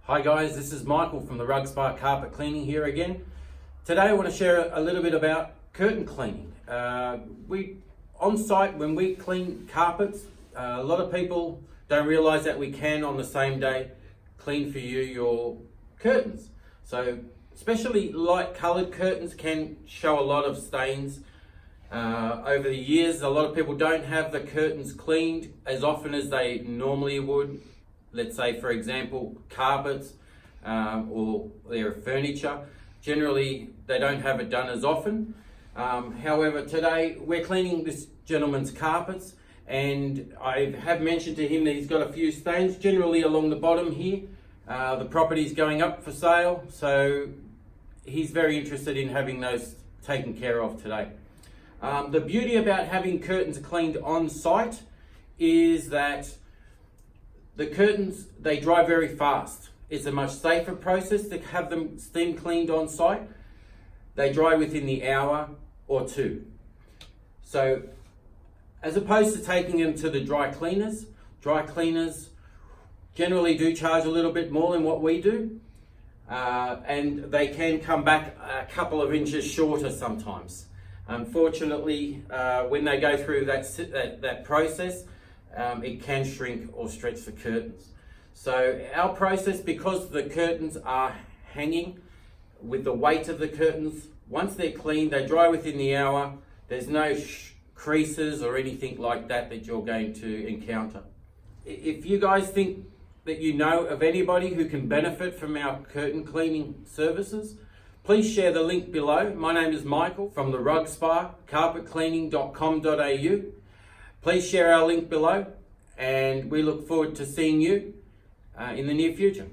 Hi guys, this is Michael from the Rug Spa Carpet Cleaning here again. Today I want to share a little bit about curtain cleaning. On site, when we clean carpets, a lot of people don't realise that we can on the same day clean for you your curtains. So especially light coloured curtains can show a lot of stains. Over the years, a lot of people don't have the curtains cleaned as often as they normally would. Let's say, for example, carpets or their furniture. Generally, they don't have it done as often. However, today we're cleaning this gentleman's carpets, and I have mentioned to him that he's got a few stains, generally along the bottom here. The property's going up for sale, so he's very interested in having those taken care of today. The beauty about having curtains cleaned on site is that the curtains, they dry very fast. It's a much safer process to have them steam cleaned on site. They dry within the hour or two. So as opposed to taking them to the dry cleaners generally do charge a little bit more than what we do. And they can come back a couple of inches shorter sometimes. Unfortunately, when they go through that process, it can shrink or stretch the curtains. So our process, because the curtains are hanging with the weight of the curtains, once they're cleaned, they dry within the hour. There's no creases or anything like that you're going to encounter. If you guys think that you know of anybody who can benefit from our curtain cleaning services, please share the link below. My name is Michael from the Rug Spa, carpetcleaning.com.au. Please share our link below, and we look forward to seeing you in the near future.